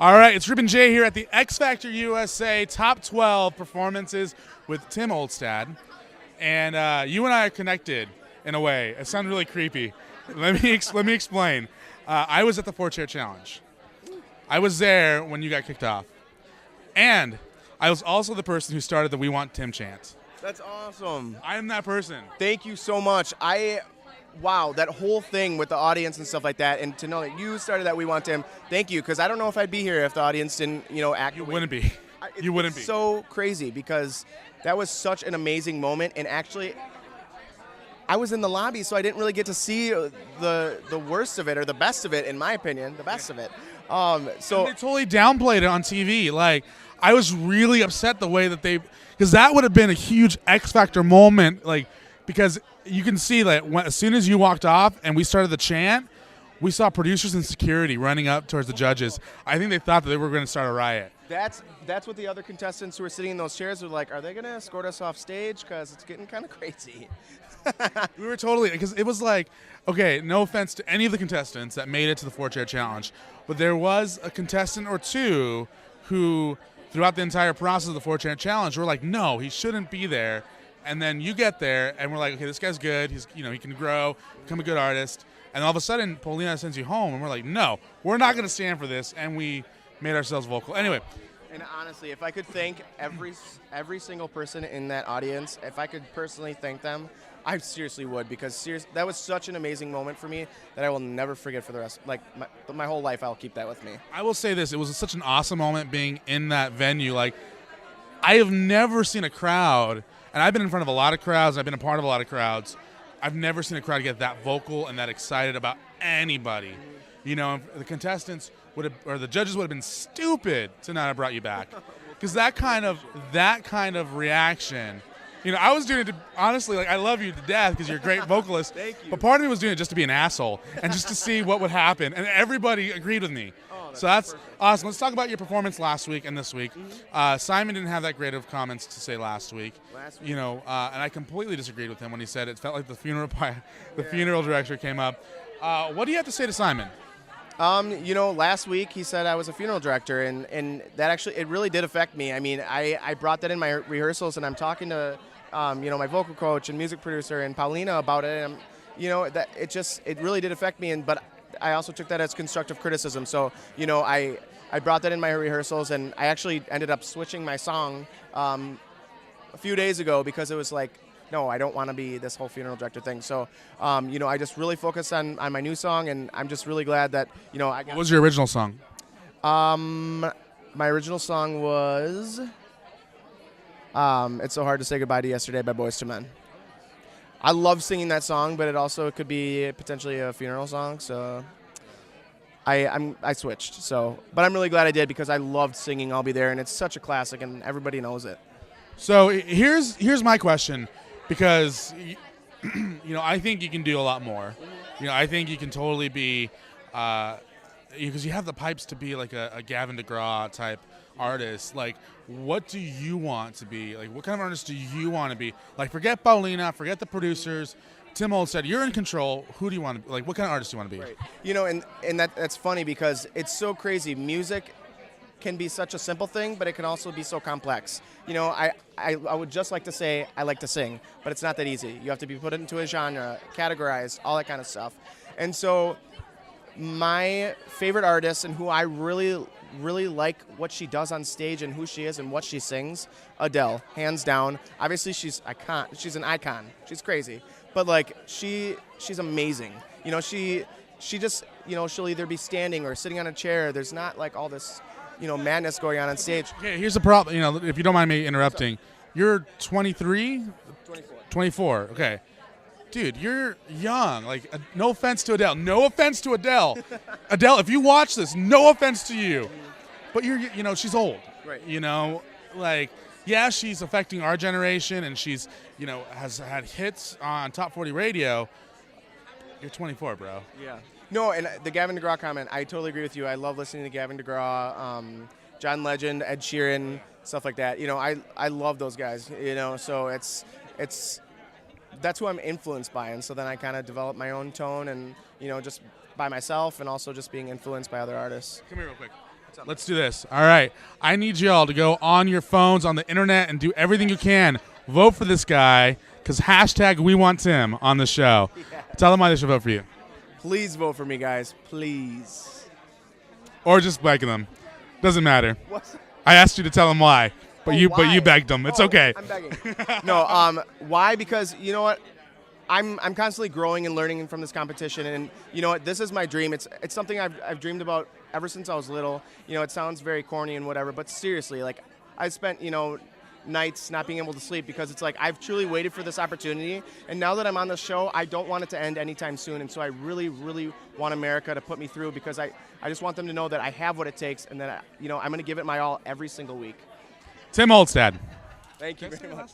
All right, it's Ruben J here at the X Factor USA Top 12 Performances with Tim Olstad. And you and I are connected in a way. It sounded really creepy. Let me explain. I was at the 4-Chair Challenge. I was there when you got kicked off. And I was also the person who started the We Want Tim chant. That's awesome. I am that person. Thank you so much. Wow, that whole thing with the audience and stuff like that, and to know that you started that We Want Tim, thank you, because I don't know if I'd be here if the audience didn't, act. You wouldn't be. You wouldn't be. So crazy, because that was such an amazing moment, and actually, I was in the lobby, so I didn't really get to see the worst of it, or the best of it, in my opinion, the best of it. So and they totally downplayed it on TV. Like, I was really upset the way that because that would have been a huge X Factor moment, because you can see that as soon as you walked off and we started the chant, we saw producers and security running up towards the judges. I think they thought that they were going to start a riot. That's what the other contestants who were sitting in those chairs were like. Are they going to escort us off stage? Because it's getting kind of crazy. We were totally, because it was like, okay, no offense to any of the contestants that made it to the 4-Chair Challenge, but there was a contestant or two who, throughout the entire process of the 4-Chair Challenge, were like, no, he shouldn't be there. And then you get there, and we're like, okay, this guy's good. He can grow, become a good artist. And all of a sudden, Paulina sends you home, and we're like, no, we're not going to stand for this. And we made ourselves vocal. Anyway. And honestly, if I could thank every single person in that audience, if I could personally thank them, I seriously would, because that was such an amazing moment for me that I will never forget for the rest. Like, my whole life, I'll keep that with me. I will say this. It was such an awesome moment being in that venue. Like, I have never seen a crowd. And I've been in front of a lot of crowds. I've been a part of a lot of crowds. I've never seen a crowd get that vocal and that excited about anybody. The contestants or the judges would have been stupid to not have brought you back, because that kind of reaction. I was doing it to, honestly, I love you to death because you're a great vocalist. Thank you. But part of me was doing it just to be an asshole and just to see what would happen. And everybody agreed with me. So that's awesome. Let's talk about your performance last week and this week. Simon didn't have that great of comments to say last week. And I completely disagreed with him when he said it felt like the funeral director came up. What do you have to say to Simon? Last week he said I was a funeral director, and that actually, it really did affect me. I mean, I brought that in my rehearsals, and I'm talking to, my vocal coach and music producer and Paulina about it, and, that it really did affect me, but I also took that as constructive criticism. So, I brought that in my rehearsals, and I actually ended up switching my song a few days ago, because it was like, no, I don't want to be this whole funeral director thing. So, I just really focused on my new song, and I'm just really glad that, I got. What was your original song? My original song was It's So Hard to Say Goodbye to Yesterday by Boyz II Men. I love singing that song, but it also could be potentially a funeral song, so I switched. So, but I'm really glad I did, because I loved singing I'll Be There, and it's such a classic, and everybody knows it. So here's my question, because I think you can do a lot more. I think you can totally be, because you have the pipes to be like a Gavin DeGraw type artist. Like, what do you want to be? Like, what kind of artist do you want to be? Like, forget Paulina, forget the producers. Tim Olstad, you're in control. Who do you want to be? Like, what kind of artist do you want to be? Right. And that's funny, because it's so crazy. Music can be such a simple thing, but it can also be so complex. I would just like to say I like to sing, but it's not that easy. You have to be put into a genre, categorized, all that kind of stuff. And so my favorite artist, and who I really, really like what she does on stage and who she is and what she sings, Adele, hands down. Obviously, she's an icon. She's crazy, but she's amazing. She just, she'll either be standing or sitting on a chair. There's not all this, madness going on stage. Okay, here's the problem. If you don't mind me interrupting, you're 23? 24. Okay. Dude, you're young. No offense to Adele. No offense to Adele. Adele, if you watch this, no offense to you. But she's old. Right. Yeah, she's affecting our generation, and she's, has had hits on Top 40 radio. You're 24, bro. Yeah. No, and the Gavin DeGraw comment, I totally agree with you. I love listening to Gavin DeGraw, John Legend, Ed Sheeran, stuff like that. I love those guys. So that's who I'm influenced by, and so then I kind of develop my own tone, and just by myself, and also just being influenced by other artists. Come here real quick. Let's do this. All right. I need y'all to go on your phones, on the internet, and do everything you can. Vote for this guy, because hashtag we want Tim on the show. Yeah. Tell them why they should vote for you. Please vote for me, guys. Please. Or just beg them. Doesn't matter. What's I asked you to tell them why, but you why? begged them. It's okay. I'm begging. No, why? Because you know what? I'm constantly growing and learning from this competition, and you know what? This is my dream. It's something I've dreamed about ever since I was little. You know, it sounds very corny and whatever, but seriously, like I spent nights not being able to sleep because it's like I've truly waited for this opportunity, and now that I'm on the show, I don't want it to end anytime soon, and so I really, really want America to put me through because I just want them to know that I have what it takes, and that I'm going to give it my all every single week. Tim Olstad. Thank you very much.